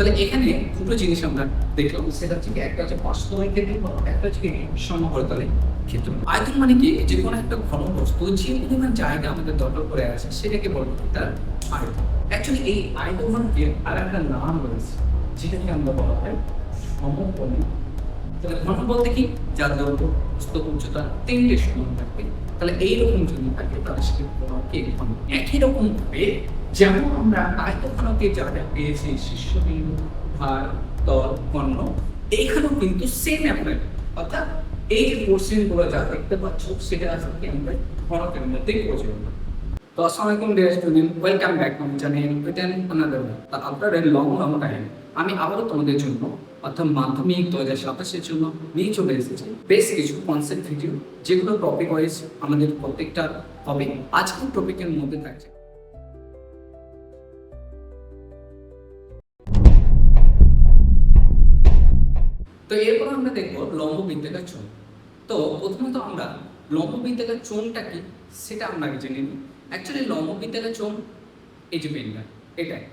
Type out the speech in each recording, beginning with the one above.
তাহলে এখানে দুটো জিনিস আমরা দেখলাম, সেটা হচ্ছে কি একটা হচ্ছে বাস্তবের ক্ষেত্রে, একটা হচ্ছে কি সমগ্রতলের ক্ষেত্র। আয়তন মানে কি, যে কোনো একটা ঘনবস্তু যে পরিমাণ জায়গা আমাদের দখল করে আছে সেটাকে বলবো তার আয়তন। অ্যাকচুয়ালি এই আয়তনকে আর একটা নাম রয়েছে যেটাকে আমরা বলা হয় সমকোণী। তাহলে ঘন বলতে কি, যার দৈর্ঘ্য প্রস্থ উচ্চতা তিনটে সমান থাকবে। তাহলে এইরকম যদি থাকে তাহলে সেটাকে ঘন। একই রকম ভাবে যেমন আমরা আয়তঘনকে যা যা পেয়েছি শীর্ষবিন্দু, ভার, তল, কর্ণ, এইখানেও কিন্তু সেম অ্যাপ্লাই। অর্থাৎ এই যে কোশ্চেন গুলো যা দেখতে পাচ্ছ সেটা আসলে আমরা ঘনকের মধ্যেই পৌঁছাবো। তো আসসালামু আলাইকুম dear student, welcome back to channel written another after a long time. আমি আবারও তোমাদের জন্য অর্থাৎ মাধ্যমিক 2027-এর জন্য নিয়ে চলে এসেছি বেশ কিছু কনসেপ্ট ভিডিও, যেগুলো টপিক ওয়াইজ আমাদের প্রত্যেকটা হবে। আজকের টপিকের মধ্যে থাকছে তো এরপর আমরা দেখবো লম্ব বৃত্তাকার চোঙ। তো প্রথমত আমরা লম্ব বৃত্তাকার চোঙটা কি সেটা আমরা আগে জেনে নিই। অ্যাকচুয়ালি লম্ব বৃত্তাকার চোঙ এই যে পেনটা, এটাই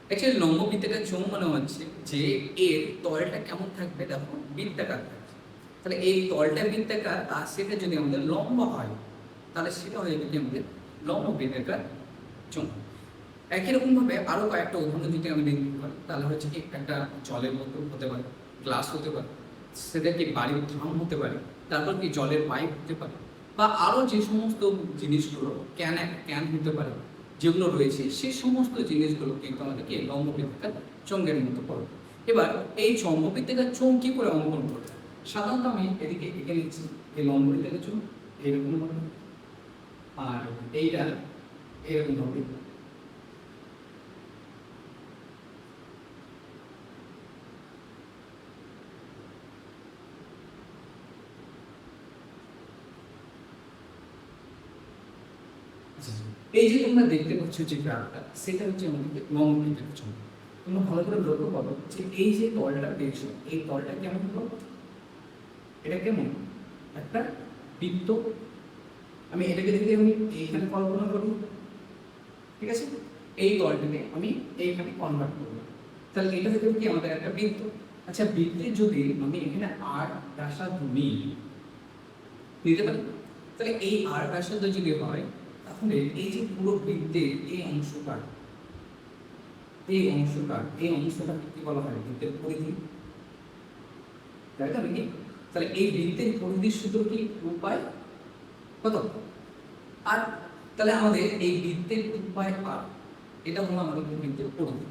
অ্যাকচুয়ালি লম্ব বৃত্তাকার চোঙ মানে হচ্ছে যে এর তলটা কেমন থাকবে, দেখো বৃত্তাকার থাকবে। তাহলে এই তলটা বৃত্তাকার আর সেটা যদি আমাদের লম্ব হয় তাহলে সেটা হয়ে যাবে কি আমাদের লম্ব বৃত্তাকার চোঙ। একই রকম ভাবে আরো কয়েকটা উদাহরণ যদি আমি দিতে পারি তাহলে হচ্ছে কি একটা জলের বোতল হতে পারে, গ্লাস হতে পারে, সেটা কি বাড়ির ড্রাম হতে পারে, তারপর কি জলের পাইপ হতে পারে, বা আরো যে সমস্ত জিনিসগুলো ক্যান ক্যান হতে পারে যেগুলো রয়েছে, সেই সমস্ত জিনিসগুলো কিন্তু আমাদেরকে লম্ব বৃত্তাকার চোঙের মতো পড়ে। এবার এই লম্ব বৃত্তাকার চোঙ কি করে অঙ্কন করবে? সাধারণত আমি এদিকে এঁকে নিচ্ছি এই লম্ব বৃত্তাকার চোঙ এরকম হবে, আর এইটা এরকম হবে। এই যে তোমরা দেখতে পাচ্ছ যে গ্রাফটা, সেটা হচ্ছে আমাদের লম্ব বৃত্তাকার চোঙ। তোমরা ভালো করে লক্ষ্য করো যে এই যে তলটা পেয়েছো, এই তলটা কেমন হলো? এটা কেমন একটা বৃত্ত। আমি এটাকে দেখে আমি এইখানে কল্পনা করব, ঠিক আছে? এই তলটাকে আমি এইখানে কনভার্ট করব, তাহলে এটা হচ্ছে কি আমাদের একটা বৃত্ত। আচ্ছা, বৃত্তের যদি আমি এখানে আর ব্যাসার্ধ নিই, নিতে পারি? তাহলে এই আর ব্যাসার্ধ যদি হয় তাহলে এই যে পুরো বৃত্তের এই অংশটা, এই অংশটা কি বলা হয়? বৃত্তের পরিধি, তাই তো নাকি? তাহলে এই বৃত্তের পরিধির সূত্র কি? 2 পাই কত আর। তাহলে আমাদের এই বৃত্তের 2 পাই আর, এটা হলো আমাদের বৃত্তের পরিধি।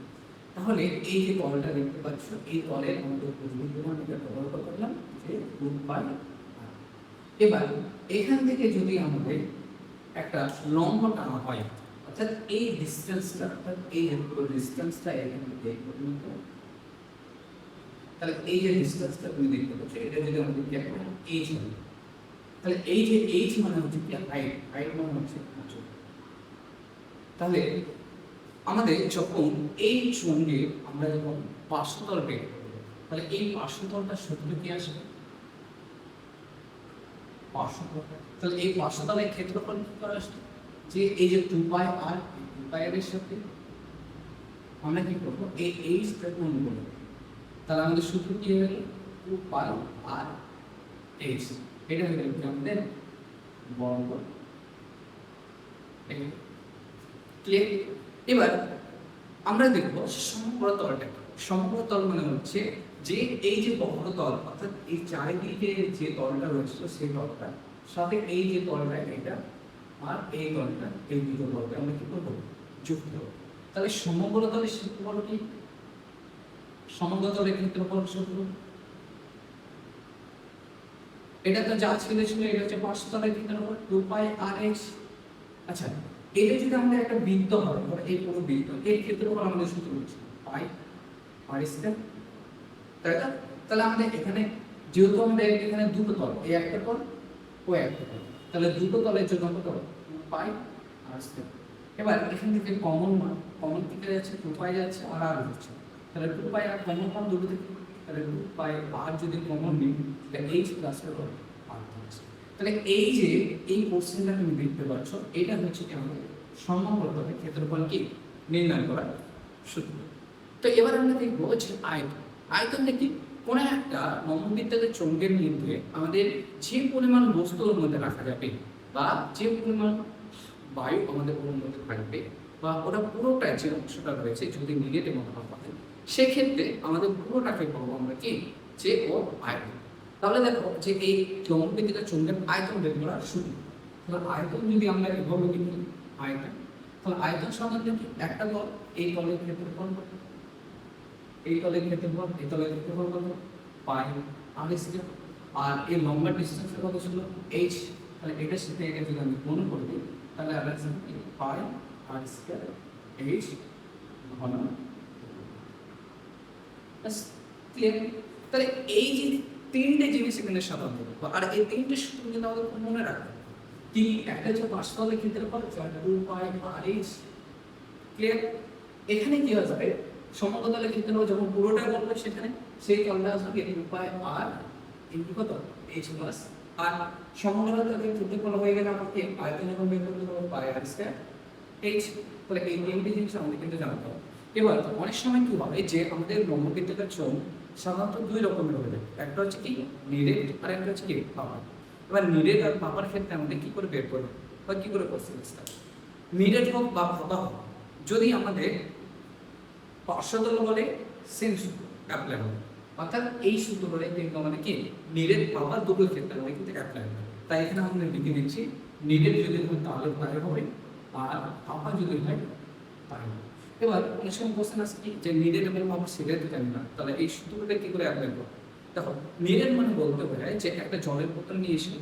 তাহলে এই যে তলটা দেখতে পাচ্ছ, এই তলের আমাদের পরিধিগুলো আমি ব্যবহার করলাম যে 2 পাই আর। এবার এখান থেকে যদি আমাদের একটা লম্ব টানা হয়, অর্থাৎ এই ডিসটেন্সটা, অর্থাৎ এই ডিসটেন্সটা এখানে দেখবো, তাহলে এই যে ডিসটেন্সটা তুমি দেখতে পাচ্ছ, এটা যদি আমাদের ক্যাপিটাল এইচ হয়, তাহলে এই যে এইচ মানে হচ্ছে কি হাইট, হাইট মানে হচ্ছে উচ্চতা। তাহলে আমাদের যখন এই চোঙে আমরা যখন পার্শ্বতল বের করব, তাহলে এই পার্শ্বতলটার সূত্র কি আসবে? পার্শ্বতল। তাহলে এই পার্শ্বতলের ক্ষেত্রফল কি করে আসবে? যে এই যে 2 পাই আর, 2 পাই এর সাথে আমরা কি করব? এই এইচটা গুণ করব। তাহলে আমাদের সূত্র কি হয়ে গেল? 2 পাই আর এইচ। এটা হয়ে গেল আমাদের বর্গ। ক্লিয়ার? এবার আমরা দেখব সমগ্র তলটা। সমগ্র তল মানে হচ্ছে যে এই যে বক্রতল, অর্থাৎ এই চারিদিকে যে তলটা রয়েছে সেই তলটা সাথে এই যে তলটা এটা আর এই তলটা, এই দুটো তলকে আমরা কি করবো? যুক্ত করব। তাহলে সমগ্র তলের ক্ষেত্রফল কি? সমগ্র তলের ক্ষেত্রফল সূত্র এটা তো যা ছিল এটা হচ্ছে পার্শ্বতলের ক্ষেত্রফল 2 পাই আর এইচ। আচ্ছা, এটা যদি আমাদের একটা বৃত্ত হয়, ধরো এই পুরো বৃত্ত, এর ক্ষেত্রফল আমাদের সূত্র হচ্ছে পাই আর স্কয়ার, তাই না? তাহলে আমাদের এখানে যেহেতু আমাদের এখানে দুটো তল, এই একটা তল ও একটা তল, তাহলে দুটো তলের জন্য কত? 2 পাই আর স্কয়ার। এবার এখান থেকে কমন থেকে যাচ্ছে, 2 পাই যাচ্ছে আর আর হচ্ছে, তাহলে 2 পাই আর কমন পান দুটো থেকে, তাহলে 2 পাই আর যদি কমন নিই তাহলে এইচ প্লাস আর হচ্ছে। তাহলে এই যে এই কোশ্চেনটা তুমি দেখতে পাচ্ছ, এটা হচ্ছে কি আমাদের সমগ্র তলের ক্ষেত্রফল কি নির্ণয় করার সূত্র। তো এবার আমরা দেখবো যে আয়তন। আয়তনটা কি? কোনো একটা নমনবৃত্তাকার চৌম্বকের মধ্যে আমাদের যে পরিমাণ বস্তু ওর মধ্যে রাখা যাবে বা যে পরিমাণ বায়ু আমাদের ওর মধ্যে থাকবে বা ওটা পুরোটা যে অংশটা রয়েছে যদি নেগেটিভ মনোভাব হয় সেক্ষেত্রে আমাদের পুরোটাকে বলবো আমরা কি, যে ও আয়তন। তাহলে দেখো যে এই নমনবৃত্তাকার চৌম্বকের আয়তন বের করা শুরু। তাহলে আয়তন যদি আমরা এভাবে লিখি আয়তন, তাহলে আয়তন সাধারণত কি একটা তল, এই তলের ক্ষেত্রফল, এই তলের ক্ষেত্রফল, এই তলের ক্ষেত্রফল কত, পাই আর স্কয়ার। আর এই লম্বা ডিসটেন্সের কত ছিল, এইচ। তাহলে এটার সাথে এটা যদি আমি গুণ করে দিই তাহলে আমরা জানি পাই আর স্কয়ার এইচ ঘন। ক্লিয়ার? তাহলে এই যে তিনটে জিনিস এখানে সাধারণত, আর এই তিনটে সূত্র কিন্তু আমাদের মনে রাখতে হবে। কি, একটা হচ্ছে পাঁচতলের ক্ষেত্রফল, যেটা 2 পাই আর এইচ। ক্লিয়ার? এখানে কি হয়ে যাবে, সমতলের ক্ষেত্রফল যখন পুরোটা বলবে সেখানে সেই তলটা আসবে 2 পাই আর ইনটু কত, এইচ প্লাস। আর সমতলের ক্ষেত্রফল হয়ে গেলে আমাকে আয়তন যখন বের করতে হবে পাই আর স্কয়ার এইচ। তাহলে এই তিনটে জিনিস আমাদের কিন্তু জানতে হবে। এবার অনেক সময় কি হবে যে আমাদের লম্ববৃত্তাকার চোঙ সাধারণত দুই রকমের হয়ে যায়, একটা হচ্ছে কি নিরেট আর একটা হচ্ছে কি পাপার। এবার নিরেট আর পাপার ক্ষেত্রে আমাদের কি করে বের করবো বা কি করে করছি, নিরেট হোক বা পাপা হোক, যদি আমাদের পার্শ্বতল বলে সেম সূত্র অ্যাপ্লাই হবে, অর্থাৎ এই সূত্র বলে কিন্তু আমাদের কি নিরেট পাপার দুটো ক্ষেত্রে আমাদের কিন্তু অ্যাপ্লাই হবে। তাই এখানে আমরা লিখে দিচ্ছি নিরেট যদি হয় তাহলে পায়ে হবে আর পাপা যদি হয় পায়ে হবে। এবার অনেক সময় কোশ্চেন আসছে কি যে নিরেট এবং পাপা সেটা তো জানি না, তাহলে এই সূত্রটা কি করে অ্যাপ্লাই করবো। দেখো নিরেট মানে বলতে বোঝায় যে একটা জলের বোতল নিয়ে এসে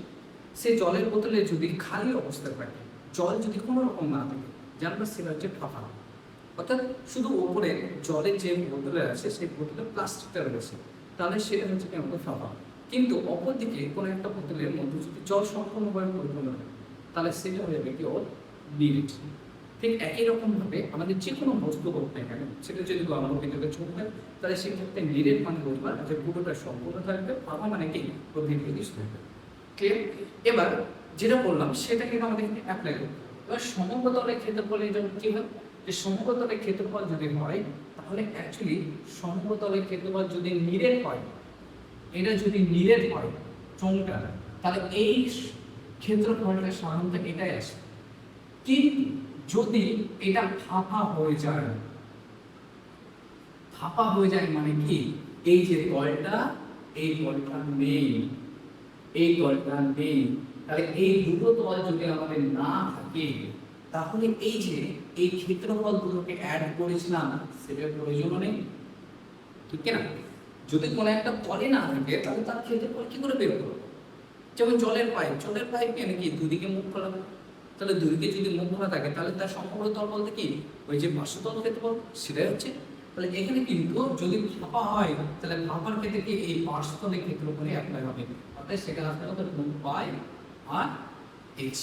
সেই জলের বোতলে যদি খালি অবস্থায় থাকে, জল যদি কোনো রকম না থাকে, জানবা সেটা হচ্ছে ফাঁপা। অর্থাৎ শুধু ওপরে জলের যে বোতলে আছে সেই বোতলে প্লাস্টিকটা রয়েছে, তাহলে সেটা হচ্ছে কি আমাদের ফাঁপা। কিন্তু অপরদিকে কোনো একটা বোতলের মধ্যে যদি জল সম্পূর্ণভাবে পরিপূর্ণ হয় তাহলে সেটা হয়ে যাবে কি ওর নিরেট। ঠিক একই রকমভাবে আমাদের যে কোনো বস্তু করতে গেলে সেটা যদি লম্ববৃত্তাকার চোঙ হয় তাহলে সেক্ষেত্রে নিরেট মানে বুঝবা যে পুরোটা সম্পূর্ণ থাকবে, ফাঁপা মানে কি প্রতিটি জিনিস থাকবে। ক্লিয়ার? এবার যেটা বললাম সেটা কিন্তু আমাদের এখানে অ্যাপ্লাই করবে। এবার সমতলের ক্ষেত্রফল যখন কি হয়, যে সমতলের ক্ষেত্রফল যদি হয় তাহলে অ্যাকচুয়ালি সমতলের ক্ষেত্রফল যদি নিরেট হয়, এটা যদি নিরেট হয় চোঙটা, তাহলে এই ক্ষেত্রফলটা সাধারণত এটাই আসে। কিন্তু যদি এটা ফাঁপা হয়ে যায়, ফাঁপা হয়ে যায় মানে কি, এই যে তলটা, এই তলটা নেই, এই তলটা নেই, তাহলে এই দুটো তল যদি আমাদের না থাকে তাহলে এই যে এই ক্ষেত্রফল দুটোকে অ্যাড করেছিলাম সেটার প্রয়োজন নেই, ঠিক না? যদি কোনো একটা তলে না থাকে তাহলে তার ক্ষেত্রফল কি করে বের করবো? যেমন জলের পাইপ, জলের পাইপ কেন কি দুদিকে মুখ খোলা থাকে, তাহলে দুদিকে যদি মুখ খোলা থাকে তাহলে তার সম্পূর্ণ তল বলতে কি ওই যে পার্শ্বতল ক্ষেত্রফল সেটাই হচ্ছে। তাহলে এখানে কিন্তু যদি ফাঁপা হয় তাহলে ফাঁপার ক্ষেত্রে কি এই পার্শ্বতলের ক্ষেত্রফলে অ্যাপ্লাই হবে, অর্থাৎ সেখানে আসলে আমাদের পাই আর এইচ।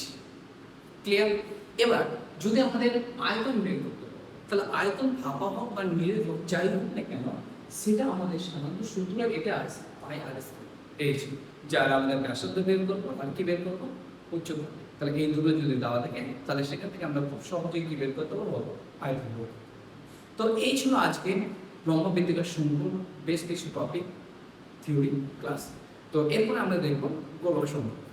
ক্লিয়ার? এবার যদি আমাদের আয়তন বের করতে হয় তাহলে আয়তন ফাঁপা হোক বা নিরেট হোক যাই হোক না কেন সেটা আমাদের সাধারণত সূত্র এটা আছে পাই আর এইচ, যার আমাদের ব্যাসার্ধ বের করবো আর কি বের করবো উচ্চতা। তাহলে এই দুটো যদি দেওয়া থাকে তাহলে সেখান থেকে আমরা খুব সহজেই কি বের করতে পারবো, আয়তন। তো এই ছিল আজকে লম্ববৃত্তাকার সম্পূর্ণ বেশ কিছু টপিক থিওরি ক্লাস। তো এরপরে আমরা দেখবো গোলক সমদ্বিখণ্ডক।